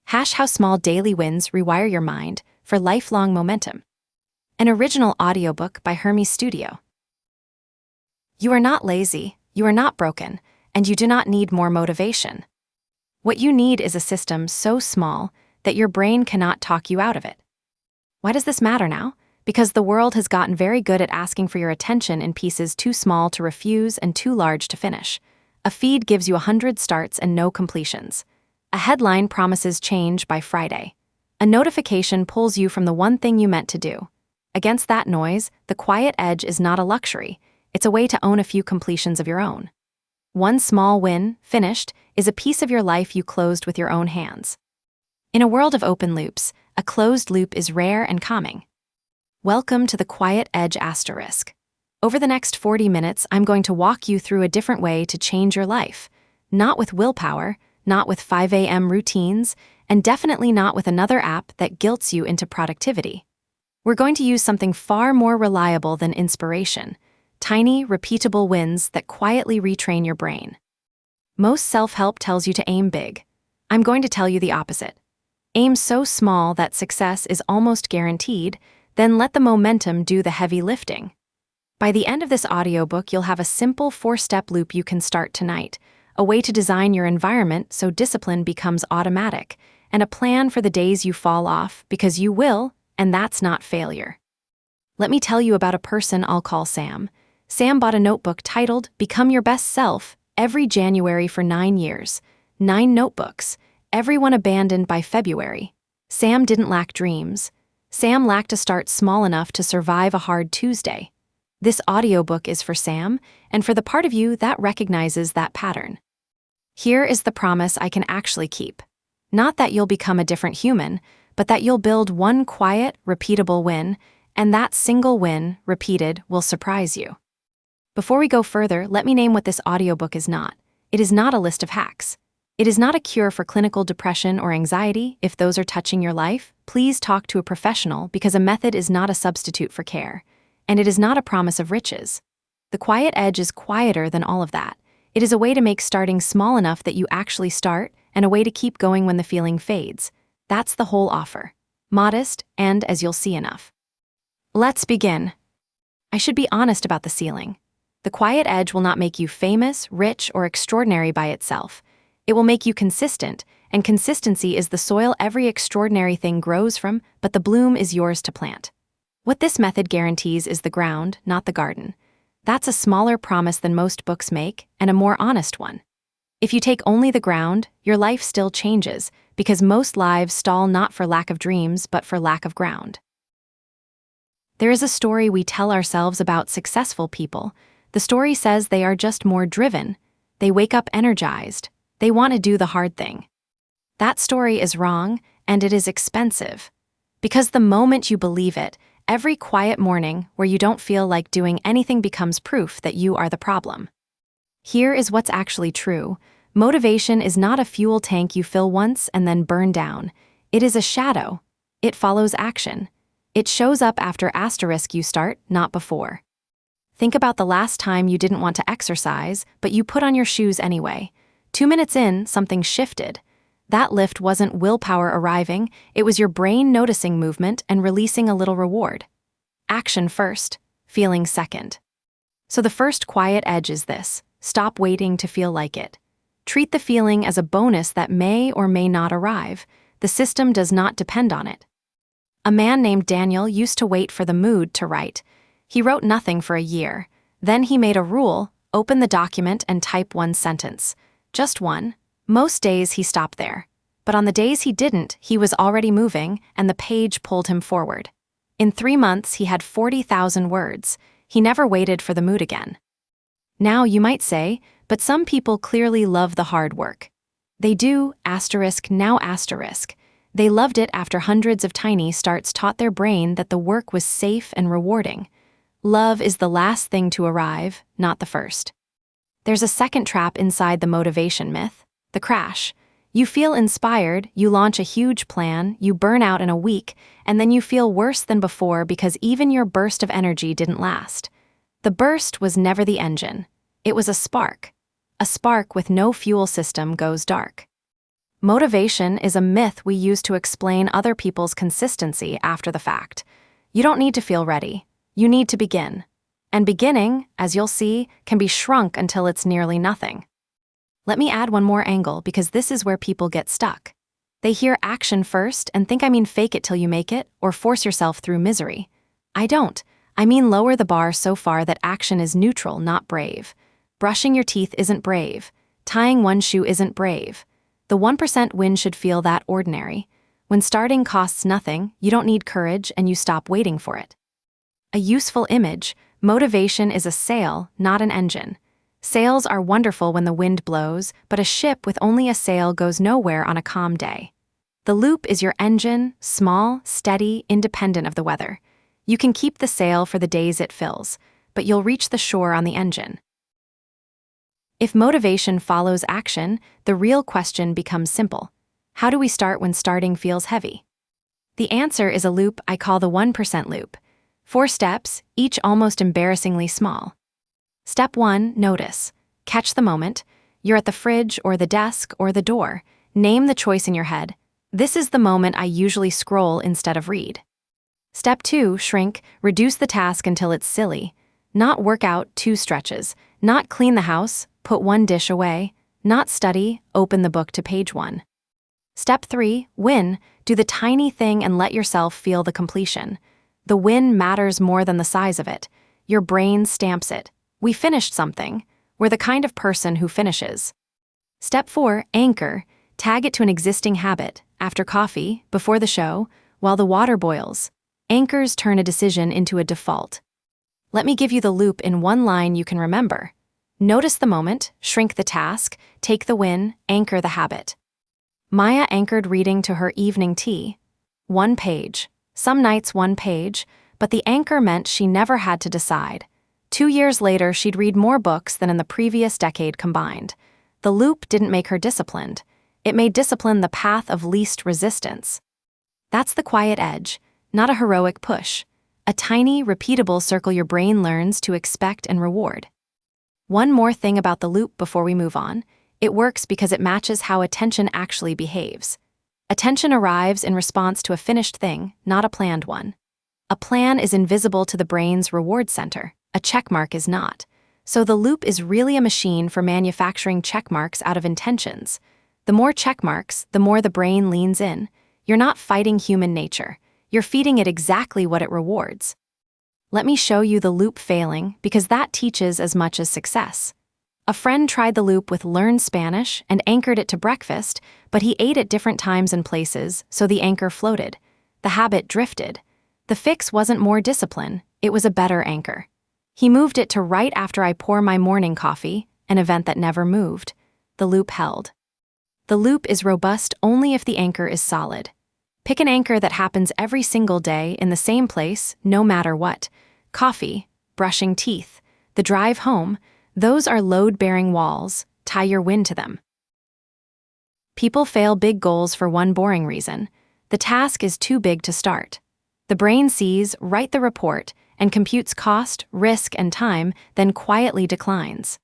How small daily wins rewire your mind for lifelong momentum. An original audiobook by Hermes Studio. You are not lazy, you are not broken, and you do not need more motivation. What you need is a system so small that your brain cannot talk you out of it. Why does this matter now? Because the world has gotten very good at asking for your attention in pieces too small to refuse and too large to finish. A feed gives you 100 starts and no completions. A headline promises change by Friday. A notification pulls you from the one thing you meant to do. Against that noise, the quiet edge is not a luxury. It's a way to own a few completions of your own. One small win, finished, is a piece of your life you closed with your own hands. In a world of open loops, a closed loop is rare and calming. Welcome to the Quiet Edge Asterisk. Over the next 40 minutes, I'm going to walk you through a different way to change your life. Not with willpower, not with 5 a.m. routines, and definitely not with another app that guilts you into productivity. We're going to use something far more reliable than inspiration. Tiny, repeatable wins that quietly retrain your brain. Most self-help tells you to aim big. I'm going to tell you the opposite. Aim so small that success is almost guaranteed, then let the momentum do the heavy lifting. By the end of this audiobook, you'll have a simple 4-step loop you can start tonight, a way to design your environment so discipline becomes automatic, and a plan for the days you fall off, because you will, and that's not failure. Let me tell you about a person I'll call Sam. Sam bought a notebook titled Become Your Best Self every January for 9 years. 9 notebooks, everyone abandoned by February. Sam didn't lack dreams. Sam lacked a start small enough to survive a hard Tuesday. This audiobook is for Sam, and for the part of you that recognizes that pattern. Here is the promise I can actually keep. Not that you'll become a different human, but that you'll build one quiet, repeatable win, and that single win, repeated, will surprise you. Before we go further, let me name what this audiobook is not. It is not a list of hacks. It is not a cure for clinical depression or anxiety. If those are touching your life, please talk to a professional because a method is not a substitute for care. And it is not a promise of riches. The quiet edge is quieter than all of that. It is a way to make starting small enough that you actually start, and a way to keep going when the feeling fades. That's the whole offer. Modest, and, as you'll see, enough. Let's begin. I should be honest about the ceiling. The quiet edge will not make you famous, rich, or extraordinary by itself. It will make you consistent, and consistency is the soil every extraordinary thing grows from, but the bloom is yours to plant. What this method guarantees is the ground, not the garden. That's a smaller promise than most books make, and a more honest one. If you take only the ground, your life still changes, because most lives stall not for lack of dreams, but for lack of ground. There is a story we tell ourselves about successful people. The story says they are just more driven. They wake up energized. They want to do the hard thing. That story is wrong, and it is expensive. Because the moment you believe it, every quiet morning where you don't feel like doing anything becomes proof that you are the problem. Here is what's actually true. Motivation is not a fuel tank you fill once and then burn down. It is a shadow. It follows action. It shows up after asterisk you start, not before. Think about the last time you didn't want to exercise, but you put on your shoes anyway. 2 minutes in, something shifted. That lift wasn't willpower arriving, it was your brain noticing movement and releasing a little reward. Action first, feeling second. So the first quiet edge is this: stop waiting to feel like it. Treat the feeling as a bonus that may or may not arrive. The system does not depend on it. A man named Daniel used to wait for the mood to write. He wrote nothing for a year. Then he made a rule: open the document and type 1 sentence. Just one. Most days he stopped there. But on the days he didn't, he was already moving, and the page pulled him forward. In 3 months, he had 40,000 words. He never waited for the mood again. Now you might say, but some people clearly love the hard work. They do, now asterisk. They loved it after hundreds of tiny starts taught their brain that the work was safe and rewarding. Love is the last thing to arrive, not the first. There's a second trap inside the motivation myth: the crash. You feel inspired, you launch a huge plan, you burn out in a week, and then you feel worse than before because even your burst of energy didn't last. The burst was never the engine. It was a spark. A spark with no fuel system goes dark. Motivation is a myth we use to explain other people's consistency after the fact. You don't need to feel ready. You need to begin. And beginning, as you'll see, can be shrunk until it's nearly nothing. Let me add one more angle because this is where people get stuck. They hear action first and think I mean fake it till you make it or force yourself through misery. I don't. I mean lower the bar so far that action is neutral, not brave. Brushing your teeth isn't brave. Tying one shoe isn't brave. The 1% win should feel that ordinary. When starting costs nothing, you don't need courage and you stop waiting for it. A useful image: motivation is a sail, not an engine. Sails are wonderful when the wind blows, but a ship with only a sail goes nowhere on a calm day. The loop is your engine, small, steady, independent of the weather. You can keep the sail for the days it fills, but you'll reach the shore on the engine. If motivation follows action, the real question becomes simple. How do we start when starting feels heavy? The answer is a loop I call the 1% loop. 4 steps, each almost embarrassingly small. Step 1, notice. Catch the moment. You're at the fridge or the desk or the door. Name the choice in your head. This is the moment I usually scroll instead of read. Step 2, shrink. Reduce the task until it's silly. Not work out 2 stretches. Not clean the house, put 1 dish away. Not study, open the book to page 1. Step 3, win. Do the tiny thing and let yourself feel the completion. The win matters more than the size of it. Your brain stamps it. We finished something. We're the kind of person who finishes. Step 4, anchor. Tag it to an existing habit. After coffee, before the show, while the water boils. Anchors turn a decision into a default. Let me give you the loop in 1 line you can remember. Notice the moment, shrink the task, take the win, anchor the habit. Maya anchored reading to her evening tea. 1 page. Some nights 1 page, but the anchor meant she never had to decide. 2 years later, she'd read more books than in the previous decade combined. The loop didn't make her disciplined. It made discipline the path of least resistance. That's the quiet edge, not a heroic push. A tiny, repeatable circle your brain learns to expect and reward. One more thing about the loop before we move on. It works because it matches how attention actually behaves. Attention arrives in response to a finished thing, not a planned one. A plan is invisible to the brain's reward center. A checkmark is not. So the loop is really a machine for manufacturing checkmarks out of intentions. The more checkmarks, the more the brain leans in. You're not fighting human nature. You're feeding it exactly what it rewards. Let me show you the loop failing because that teaches as much as success. A friend tried the loop with learn Spanish and anchored it to breakfast, but he ate at different times and places, so the anchor floated. The habit drifted. The fix wasn't more discipline, it was a better anchor. He moved it to right after I pour my morning coffee, an event that never moved. The loop held. The loop is robust only if the anchor is solid. Pick an anchor that happens every single day in the same place, no matter what. Coffee, brushing teeth, the drive home, those are load-bearing walls. Tie your win to them. People fail big goals for one boring reason. The task is too big to start. The brain sees, write the report, and computes cost, risk, and time, then quietly declines.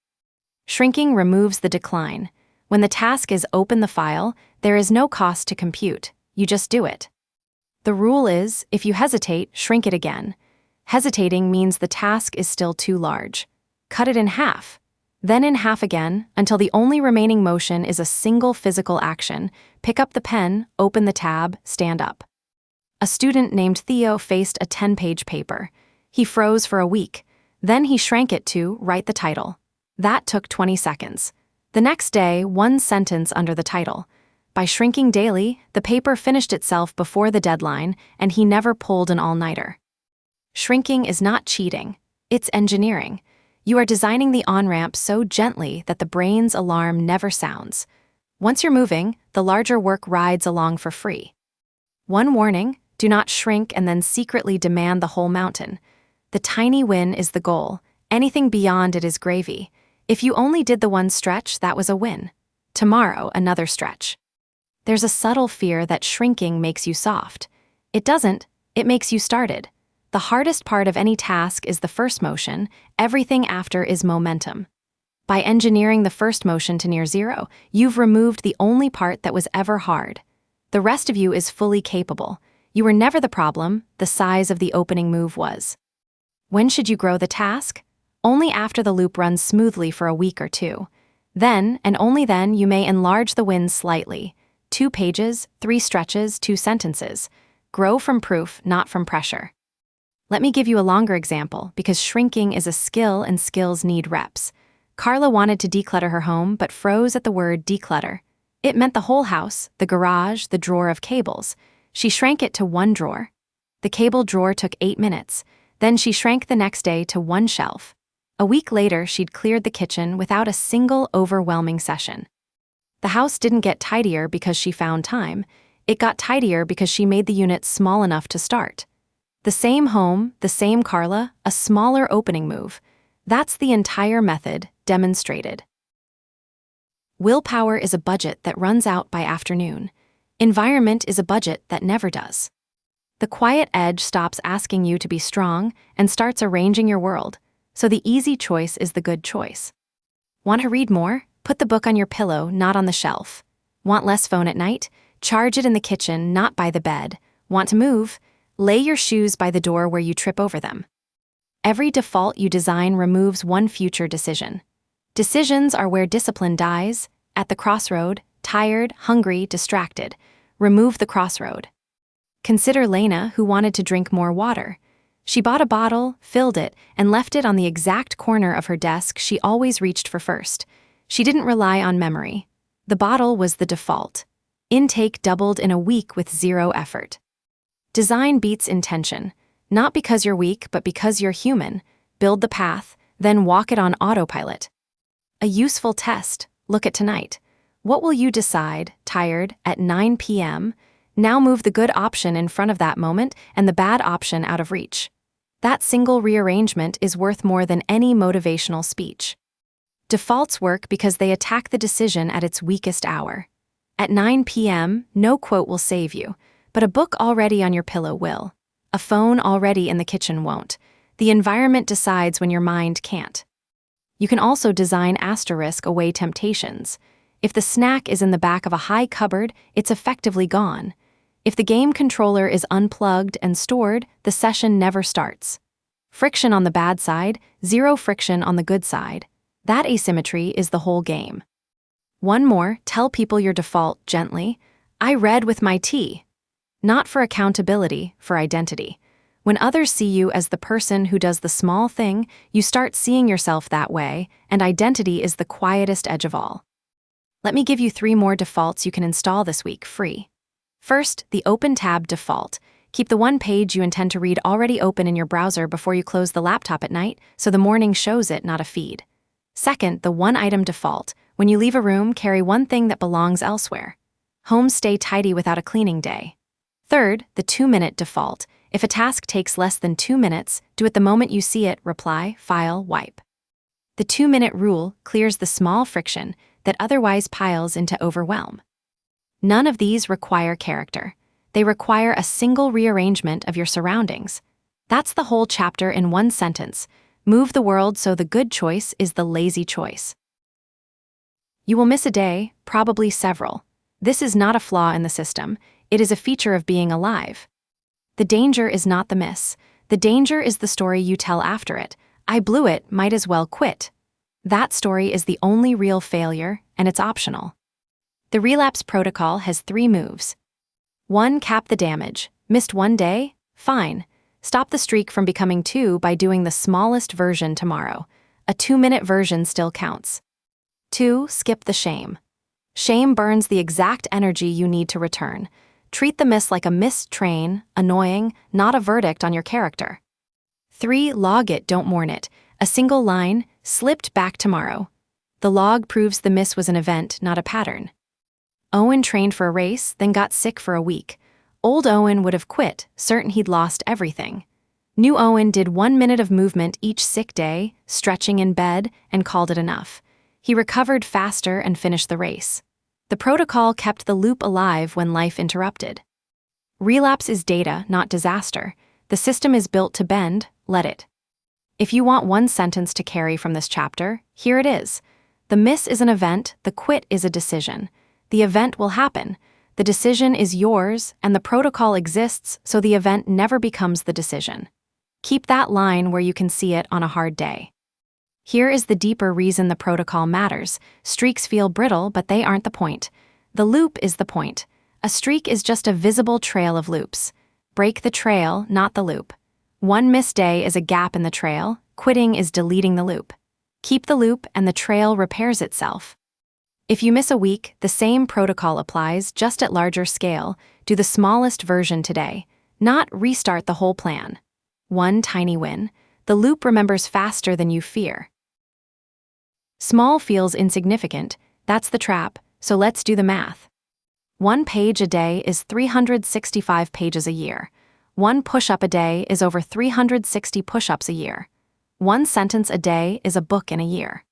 Shrinking removes the decline. When the task is open the file, there is no cost to compute. You just do it. The rule is, if you hesitate, shrink it again. Hesitating means the task is still too large. Cut it in half. Then in half again, until the only remaining motion is a single physical action. Pick up the pen, open the tab, stand up. A student named Theo faced a 10-page paper. He froze for a week. Then he shrank it to write the title. That took 20 seconds. The next day, 1 sentence under the title. By shrinking daily, the paper finished itself before the deadline, and he never pulled an all-nighter. Shrinking is not cheating. It's engineering. You are designing the on-ramp so gently that the brain's alarm never sounds. Once you're moving, the larger work rides along for free. One warning: do not shrink and then secretly demand the whole mountain. The tiny win is the goal. Anything beyond it is gravy. If you only did the 1 stretch, that was a win. Tomorrow, another stretch. There's a subtle fear that shrinking makes you soft. It doesn't. It makes you started. The hardest part of any task is the first motion. Everything after is momentum. By engineering the first motion to near zero, you've removed the only part that was ever hard. The rest of you is fully capable. You were never the problem, the size of the opening move was. When should you grow the task? Only after the loop runs smoothly for a week or two. Then, and only then, you may enlarge the wins slightly. 2 pages, 3 stretches, 2 sentences. Grow from proof, not from pressure. Let me give you a longer example, because shrinking is a skill and skills need reps. Carla wanted to declutter her home, but froze at the word declutter. It meant the whole house, the garage, the drawer of cables. She shrank it to 1 drawer. The cable drawer took 8 minutes. Then she shrank the next day to 1 shelf. A week later, she'd cleared the kitchen without a single overwhelming session. The house didn't get tidier because she found time. It got tidier because she made the unit small enough to start. The same home, the same Carla, a smaller opening move. That's the entire method, demonstrated. Willpower is a budget that runs out by afternoon. Environment is a budget that never does. The quiet edge stops asking you to be strong and starts arranging your world, so the easy choice is the good choice. Want to read more? Put the book on your pillow, not on the shelf. Want less phone at night? Charge it in the kitchen, not by the bed. Want to move? Lay your shoes by the door where you trip over them. Every default you design removes one future decision. Decisions are where discipline dies, at the crossroad, tired, hungry, distracted. Remove the crossroad. Consider Lena, who wanted to drink more water. She bought a bottle, filled it, and left it on the exact corner of her desk she always reached for first. She didn't rely on memory. The bottle was the default. Intake doubled in a week with 0 effort. Design beats intention. Not because you're weak, but because you're human. Build the path, then walk it on autopilot. A useful test. Look at tonight. What will you decide, tired, at 9 p.m.? Now move the good option in front of that moment and the bad option out of reach. That single rearrangement is worth more than any motivational speech. Defaults work because they attack the decision at its weakest hour. At 9 p.m., no quote will save you, but a book already on your pillow will. A phone already in the kitchen won't. The environment decides when your mind can't. You can also design asterisk away temptations. If the snack is in the back of a high cupboard, it's effectively gone. If the game controller is unplugged and stored, the session never starts. Friction on the bad side, 0 friction on the good side. That asymmetry is the whole game. One more, tell people your default gently. I read with my tea. Not for accountability, for identity. When others see you as the person who does the small thing, you start seeing yourself that way, and identity is the quietest edge of all. Let me give you 3 more defaults you can install this week, free. First, the Open tab default. Keep the one page you intend to read already open in your browser before you close the laptop at night, so the morning shows it, not a feed. Second, the one item default. When you leave a room, carry one thing that belongs elsewhere. Homes stay tidy without a cleaning day. Third, the 2-minute default. If a task takes less than 2 minutes, do it the moment you see it, reply, file, wipe. The 2-minute rule clears the small friction that otherwise piles into overwhelm. None of these require character. They require a single rearrangement of your surroundings. That's the whole chapter in one sentence. Move the world so the good choice is the lazy choice. You will miss a day, probably several. This is not a flaw in the system. It is a feature of being alive. The danger is not the miss. The danger is the story you tell after it. I blew it, might as well quit. That story is the only real failure, and it's optional. The relapse protocol has 3 moves. 1. Cap the damage. Missed 1 day? Fine. Stop the streak from becoming 2 by doing the smallest version tomorrow. A 2-minute version still counts. 2. Skip the shame. Shame burns the exact energy you need to return. Treat the miss like a missed train, annoying, not a verdict on your character. 3. Log it, don't mourn it. A single line, slipped back tomorrow. The log proves the miss was an event, not a pattern. Owen trained for a race, then got sick for a week. Old Owen would have quit, certain he'd lost everything. New Owen did 1 minute of movement each sick day, stretching in bed, and called it enough. He recovered faster and finished the race. The protocol kept the loop alive when life interrupted. Relapse is data, not disaster. The system is built to bend, let it. If you want one sentence to carry from this chapter, here it is. The miss is an event, the quit is a decision. The event will happen. The decision is yours, and the protocol exists so the event never becomes the decision. Keep that line where you can see it on a hard day. Here is the deeper reason the protocol matters. Streaks feel brittle, but they aren't the point. The loop is the point. A streak is just a visible trail of loops. Break the trail, not the loop. One missed day is a gap in the trail. Quitting is deleting the loop. Keep the loop and the trail repairs itself. If you miss a week, the same protocol applies, just at larger scale. Do the smallest version today, not restart the whole plan. One tiny win. The loop remembers faster than you fear. Small feels insignificant. That's the trap, so let's do the math. 1 page a day is 365 pages a year. 1 push-up a day is over 360 push-ups a year. 1 sentence a day is a book in a year.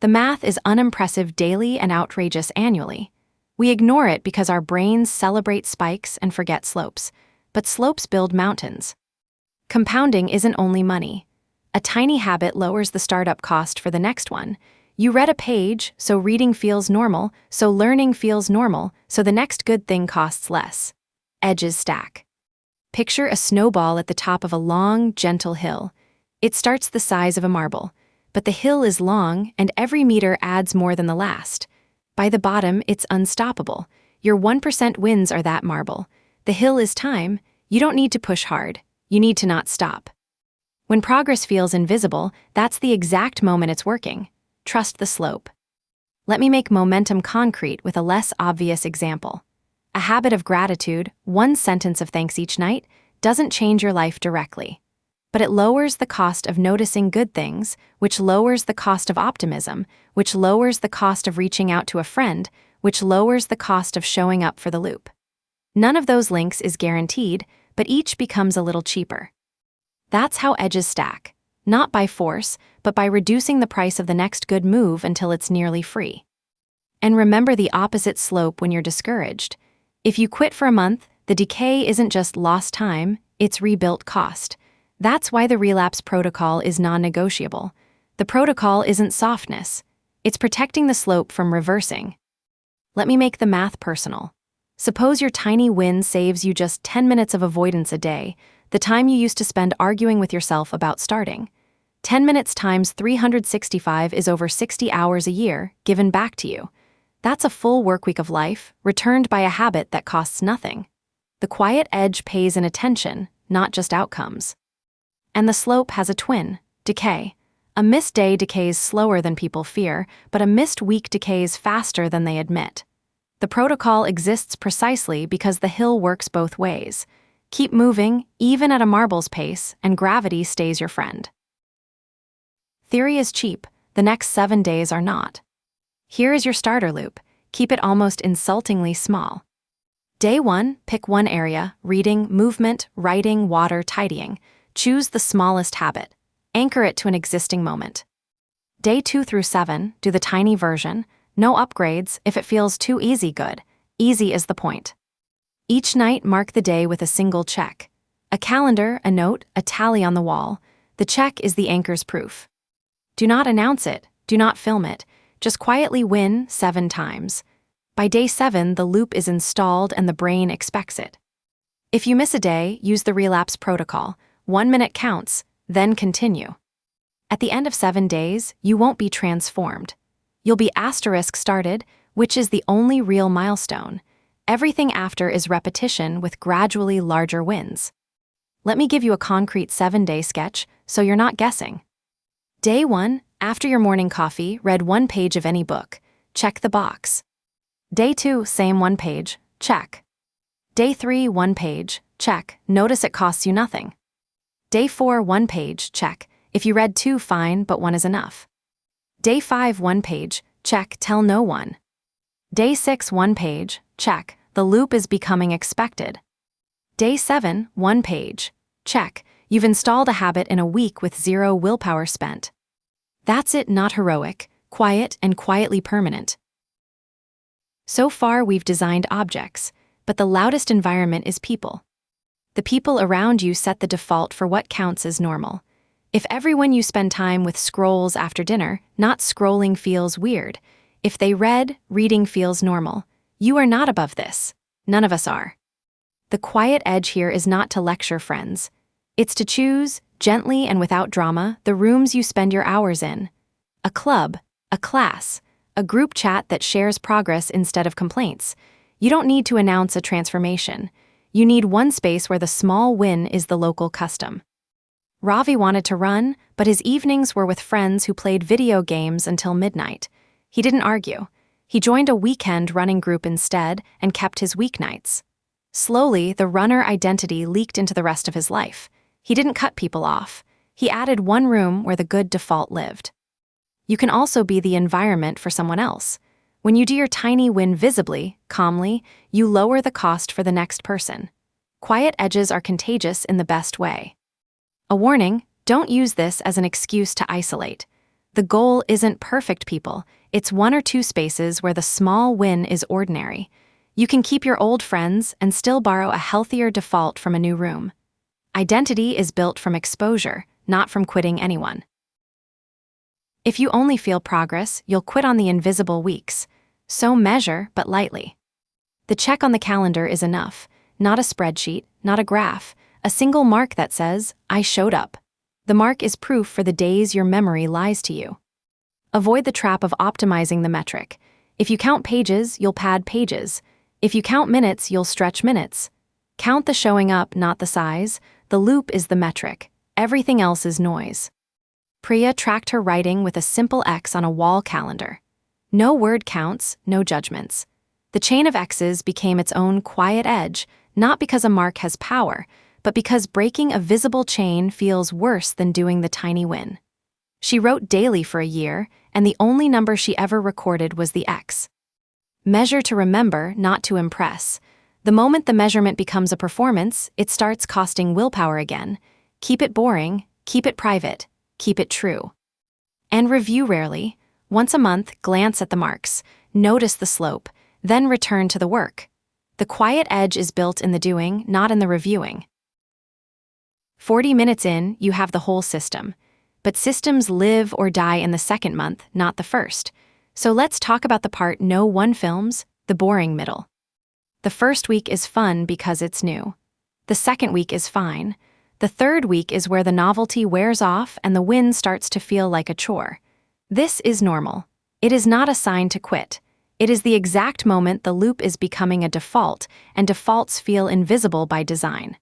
The math is unimpressive daily and outrageous annually. We ignore it because our brains celebrate spikes and forget slopes. But slopes build mountains. Compounding isn't only money. A tiny habit lowers the startup cost for the next one. You read a page, so reading feels normal, so learning feels normal, so the next good thing costs less. Edges stack. Picture a snowball at the top of a long, gentle hill. It starts the size of a marble, but the hill is long and every meter adds more than the last. By the bottom, it's unstoppable. Your 1% wins are that marble. The hill is time. You don't need to push hard. You need to not stop. When progress feels invisible, that's the exact moment it's working. Trust the slope. Let me make momentum concrete with a less obvious example. A habit of gratitude, 1 sentence of thanks each night, doesn't change your life directly. But it lowers the cost of noticing good things, which lowers the cost of optimism, which lowers the cost of reaching out to a friend, which lowers the cost of showing up for the loop. None of those links is guaranteed, but each becomes a little cheaper. That's how edges stack, not by force, but by reducing the price of the next good move until it's nearly free. And remember the opposite slope when you're discouraged. If you quit for a month, the decay isn't just lost time, it's rebuilt cost. That's why the relapse protocol is non-negotiable. The protocol isn't softness. It's protecting the slope from reversing. Let me make the math personal. Suppose your tiny win saves you just 10 minutes of avoidance a day, the time you used to spend arguing with yourself about starting. 10 minutes times 365 is over 60 hours a year given back to you. That's a full workweek of life, returned by a habit that costs nothing. The quiet edge pays in attention, not just outcomes. And the slope has a twin, decay. A missed day decays slower than people fear, but a missed week decays faster than they admit. The protocol exists precisely because the hill works both ways. Keep moving, even at a marble's pace, and gravity stays your friend. Theory is cheap, the next 7 days are not. Here is your starter loop. Keep it almost insultingly small. Day 1, pick one area: reading, movement, writing, water, tidying. Choose the smallest habit. Anchor it to an existing moment. Day 2 through 7, do the tiny version. No upgrades. If it feels too easy, good. Easy is the point. Each night, mark the day with a single check. A calendar, a note, a tally on the wall. The check is the anchor's proof. Do not announce it. Do not film it. Just quietly win 7 times. By day 7, the loop is installed and the brain expects it. If you miss a day, use the relapse protocol. 1 minute counts, then continue. At the end of 7 days, you won't be transformed. You'll be asterisk started, which is the only real milestone. Everything after is repetition with gradually larger wins. Let me give you a concrete 7-day sketch so you're not guessing. Day 1, after your morning coffee, read 1 page of any book. Check the box. Day 2, same 1 page. Check. Day 3, 1 page. Check. Notice it costs you nothing. Day 4, 1 page, check. If you read 2, fine, but 1 is enough. Day 5, 1 page, check, tell no one. Day 6, 1 page, check, the loop is becoming expected. Day 7, 1 page, check, you've installed a habit in a week with 0 willpower spent. That's it, not heroic, quiet, and quietly permanent. So far, we've designed objects, but the loudest environment is people. The people around you set the default for what counts as normal. If everyone you spend time with scrolls after dinner, not scrolling feels weird. If they read, reading feels normal. You are not above this. None of us are. The quiet edge here is not to lecture friends. It's to choose, gently and without drama, the rooms you spend your hours in. A club, a class, a group chat that shares progress instead of complaints. You don't need to announce a transformation. You need one space where the small win is the local custom. Ravi wanted to run, but his evenings were with friends who played video games until midnight. He didn't argue. He joined a weekend running group instead and kept his weeknights. Slowly, the runner identity leaked into the rest of his life. He didn't cut people off. He added one room where the good default lived. You can also be the environment for someone else. When you do your tiny win visibly, calmly, you lower the cost for the next person. Quiet edges are contagious in the best way. A warning, don't use this as an excuse to isolate. The goal isn't perfect people, it's one or two spaces where the small win is ordinary. You can keep your old friends and still borrow a healthier default from a new room. Identity is built from exposure, not from quitting anyone. If you only feel progress, you'll quit on the invisible weeks. So measure, but lightly. The check on the calendar is enough, not a spreadsheet, not a graph, a single mark that says, I showed up. The mark is proof for the days your memory lies to you. Avoid the trap of optimizing the metric. If you count pages, you'll pad pages. If you count minutes, you'll stretch minutes. Count the showing up, not the size. The loop is the metric. Everything else is noise. Priya tracked her writing with a simple X on a wall calendar. No word counts, no judgments. The chain of X's became its own quiet edge, not because a mark has power, but because breaking a visible chain feels worse than doing the tiny win. She wrote daily for a year, and the only number she ever recorded was the X. Measure to remember, not to impress. The moment the measurement becomes a performance, it starts costing willpower again. Keep it boring, keep it private, keep it true. And review rarely. Once a month, glance at the marks, notice the slope, then return to the work. The quiet edge is built in the doing, not in the reviewing. 40 minutes in, you have the whole system. But systems live or die in the second month, not the first. So let's talk about the part no one films, the boring middle. The first week is fun because it's new. The second week is fine. The third week is where the novelty wears off and the win starts to feel like a chore. This is normal. It is not a sign to quit. It is the exact moment the loop is becoming a default, and defaults feel invisible by design.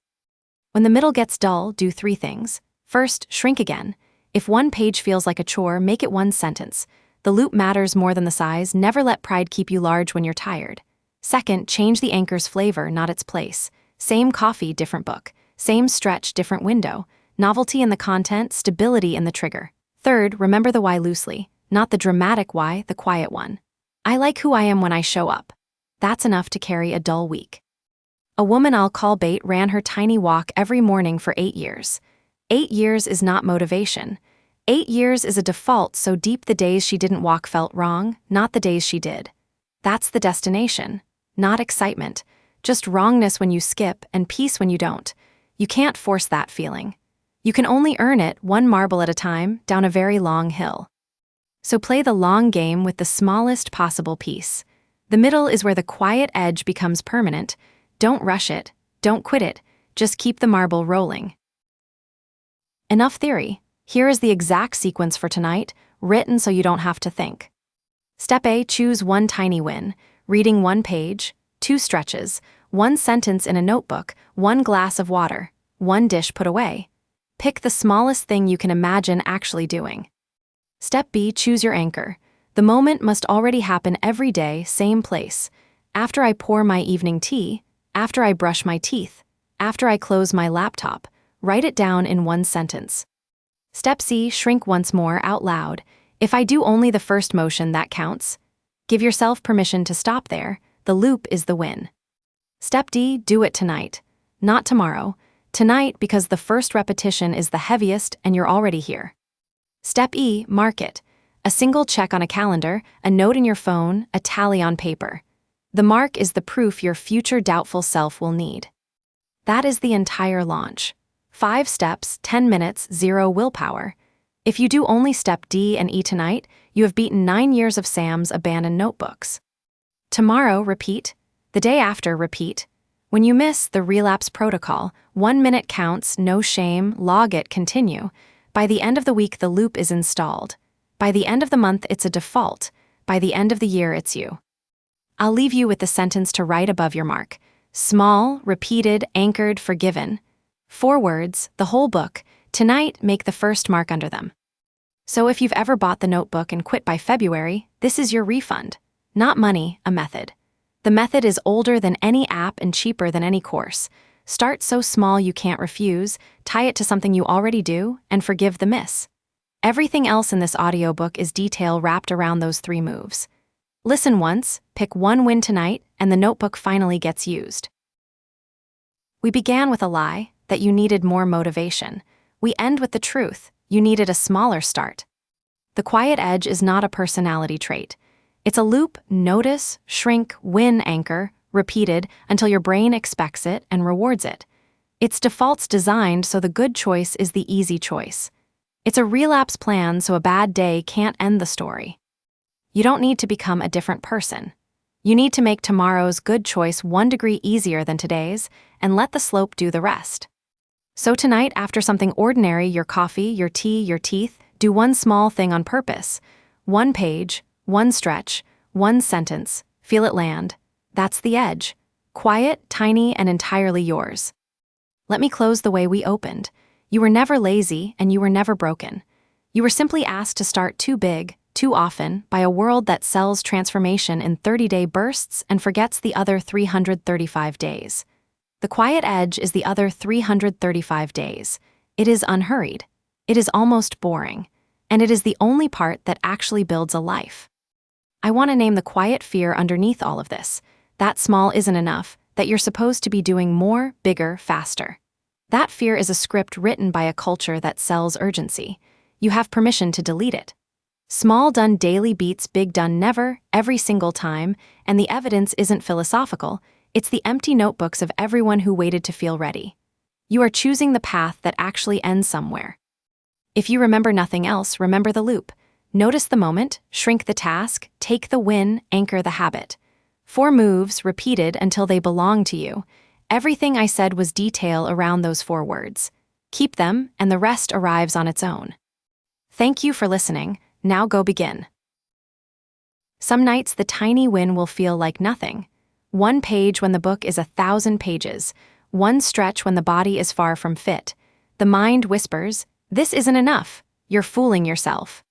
When the middle gets dull, do 3 things. First, shrink again. If one page feels like a chore, make it one sentence. The loop matters more than the size. Never let pride keep you large when you're tired. Second, change the anchor's flavor, not its place. Same coffee, different book. Same stretch, different window. Novelty in the content, stability in the trigger. Third, remember the why loosely, not the dramatic why, the quiet one. I like who I am when I show up. That's enough to carry a dull week. A woman I'll call bait ran her tiny walk every morning for 8 years. 8 years is not motivation. 8 years is a default so deep the days she didn't walk felt wrong, not the days she did. That's the destination, not excitement. Just wrongness when you skip and peace when you don't. You can't force that feeling. You can only earn it one marble at a time down a very long hill. So play the long game with the smallest possible piece. The middle is where the quiet edge becomes permanent. Don't rush it, don't quit it, just keep the marble rolling. Enough theory. Here is the exact sequence for tonight, written so you don't have to think. Step A, choose one tiny win, reading 1 page, 2 stretches, 1 sentence in a notebook, 1 glass of water, 1 dish put away. Pick the smallest thing you can imagine actually doing. Step B, choose your anchor. The moment must already happen every day, same place. After I pour my evening tea, after I brush my teeth, after I close my laptop, write it down in 1 sentence. Step C, shrink once more out loud. If I do only the first motion, that counts. Give yourself permission to stop there. The loop is the win. Step D, do it tonight. Not tomorrow. Tonight, because the first repetition is the heaviest and you're already here. Step E, mark it. A single check on a calendar, a note in your phone, a tally on paper. The mark is the proof your future doubtful self will need. That is the entire launch. 5 steps, 10 minutes, 0 willpower. If you do only step D and E tonight, you have beaten 9 years of Sam's abandoned notebooks. Tomorrow, repeat. The day after, repeat. When you miss the relapse protocol, 1 minute counts, no shame, log it, continue. By the end of the week, the loop is installed. By the end of the month, it's a default. By the end of the year, it's you. I'll leave you with the sentence to write above your mark. Small, repeated, anchored, forgiven. 4 words, the whole book. Tonight, make the first mark under them. So if you've ever bought the notebook and quit by February, this is your refund. Not money, a method. The method is older than any app and cheaper than any course. Start so small you can't refuse, tie it to something you already do, and forgive the miss. Everything else in this audiobook is detail wrapped around those 3 moves. Listen once, pick 1 win tonight, and the notebook finally gets used. We began with a lie, that you needed more motivation. We end with the truth, you needed a smaller start. The quiet edge is not a personality trait. It's a loop, notice, shrink, win anchor, repeated until your brain expects it and rewards it. Its default's designed so the good choice is the easy choice. It's a relapse plan so a bad day can't end the story. You don't need to become a different person. You need to make tomorrow's good choice 1 degree easier than today's and let the slope do the rest. So tonight, after something ordinary, your coffee, your tea, your teeth, do 1 small thing on purpose. 1 page, 1 stretch, 1 sentence, feel it land. That's the edge. Quiet, tiny, and entirely yours. Let me close the way we opened. You were never lazy and you were never broken. You were simply asked to start too big, too often, by a world that sells transformation in 30-day bursts and forgets the other 335 days. The quiet edge is the other 335 days. It is unhurried. It is almost boring. And it is the only part that actually builds a life. I want to name the quiet fear underneath all of this. That small isn't enough, that you're supposed to be doing more, bigger, faster. That fear is a script written by a culture that sells urgency. You have permission to delete it. Small done daily beats big done never, every single time, and the evidence isn't philosophical, it's the empty notebooks of everyone who waited to feel ready. You are choosing the path that actually ends somewhere. If you remember nothing else, remember the loop. Notice the moment, shrink the task, take the win, anchor the habit. 4 moves, repeated until they belong to you. Everything I said was detail around those 4 words. Keep them, and the rest arrives on its own. Thank you for listening. Now go begin. Some nights the tiny win will feel like nothing. 1 page when the book is 1,000 pages. 1 stretch when the body is far from fit. The mind whispers, "This isn't enough. You're fooling yourself."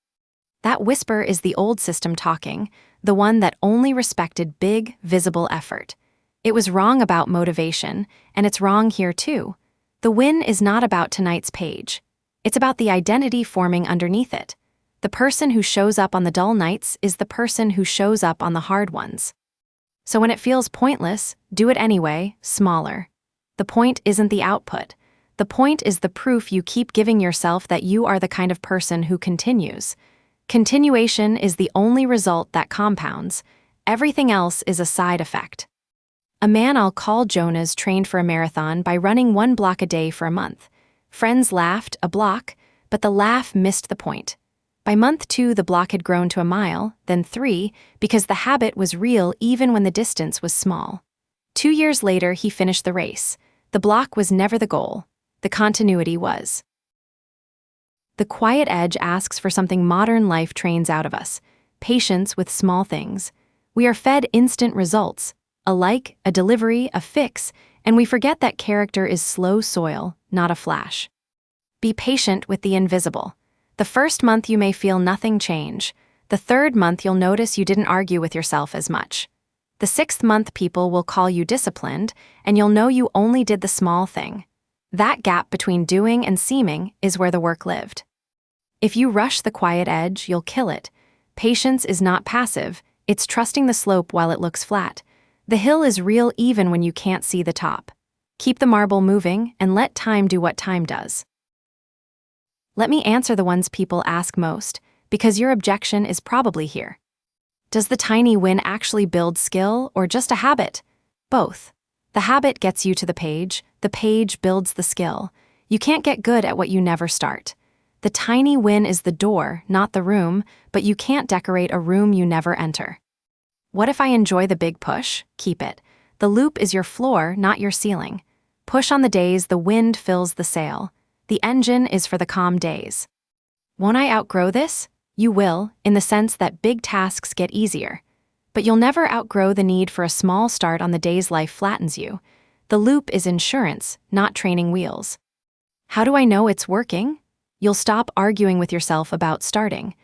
That whisper is the old system talking, the one that only respected big, visible effort. It was wrong about motivation, and it's wrong here too. The win is not about tonight's page. It's about the identity forming underneath it. The person who shows up on the dull nights is the person who shows up on the hard ones. So when it feels pointless, do it anyway, smaller. The point isn't the output. The point is the proof you keep giving yourself that you are the kind of person who continues. Continuation is the only result that compounds. Everything else is a side effect. A man I'll call Jonas trained for a marathon by running 1 block a day for a month. Friends laughed, a block, but the laugh missed the point. By month 2, the block had grown to a mile, then 3, because the habit was real even when the distance was small. 2 years later, he finished the race. The block was never the goal. The continuity was. The quiet edge asks for something modern life trains out of us: patience with small things. We are fed instant results, a like, a delivery, a fix, and we forget that character is slow soil, not a flash. Be patient with the invisible. The first month you may feel nothing change. The 3rd month you'll notice you didn't argue with yourself as much. The 6th month people will call you disciplined, and you'll know you only did the small thing. That gap between doing and seeming is where the work lived. If you rush the quiet edge, you'll kill it. Patience is not passive, it's trusting the slope while it looks flat. The hill is real even when you can't see the top. Keep the marble moving and let time do what time does. Let me answer the ones people ask most, because your objection is probably here. Does the tiny win actually build skill or just a habit? Both. The habit gets you to the page builds the skill. You can't get good at what you never start. The tiny win is the door, not the room, but you can't decorate a room you never enter. What if I enjoy the big push? Keep it. The loop is your floor, not your ceiling. Push on the days the wind fills the sail. The engine is for the calm days. Won't I outgrow this? You will, in the sense that big tasks get easier. But you'll never outgrow the need for a small start on the days life flattens you. The loop is insurance, not training wheels. How do I know it's working? You'll stop arguing with yourself about starting.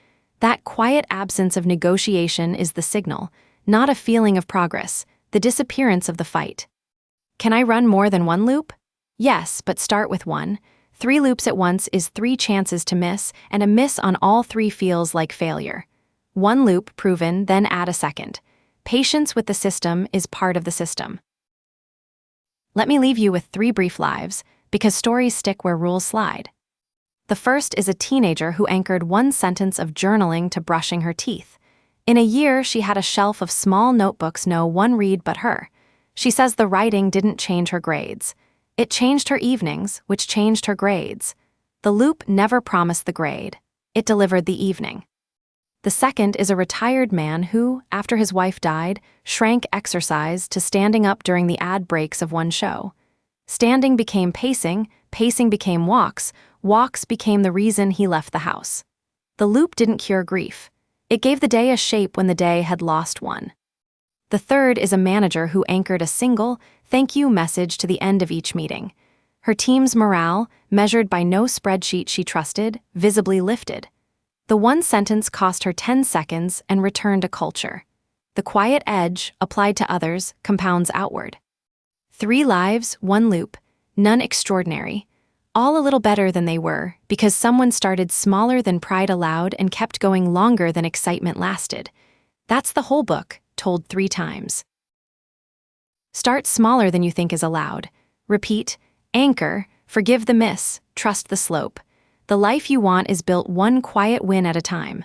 That quiet absence of negotiation is the signal, not a feeling of progress, the disappearance of the fight. Can I run more than one loop? Yes, but start with one. 3 loops at once is 3 chances to miss, and a miss on all 3 feels like failure. 1 loop proven, then add a second. Patience with the system is part of the system. Let me leave you with 3 brief lives, because stories stick where rules slide. The first is a teenager who anchored one sentence of journaling to brushing her teeth. In a year, she had a shelf of small notebooks no one read but her. She says the writing didn't change her grades. It changed her evenings, which changed her grades. The loop never promised the grade. It delivered the evening. The second is a retired man who, after his wife died, shrank exercise to standing up during the ad breaks of one show. Standing became pacing, pacing became walks, walks became the reason he left the house. The loop didn't cure grief. It gave the day a shape when the day had lost one. The third is a manager who anchored a single, thank you message to the end of each meeting. Her team's morale, measured by no spreadsheet she trusted, visibly lifted. The one sentence cost her 10 seconds and returned a culture. The quiet edge, applied to others, compounds outward. 3 lives, 1 loop, none extraordinary. All a little better than they were, because someone started smaller than pride allowed and kept going longer than excitement lasted. That's the whole book, told 3 times. Start smaller than you think is allowed. Repeat, anchor, forgive the miss, trust the slope. The life you want is built one quiet win at a time.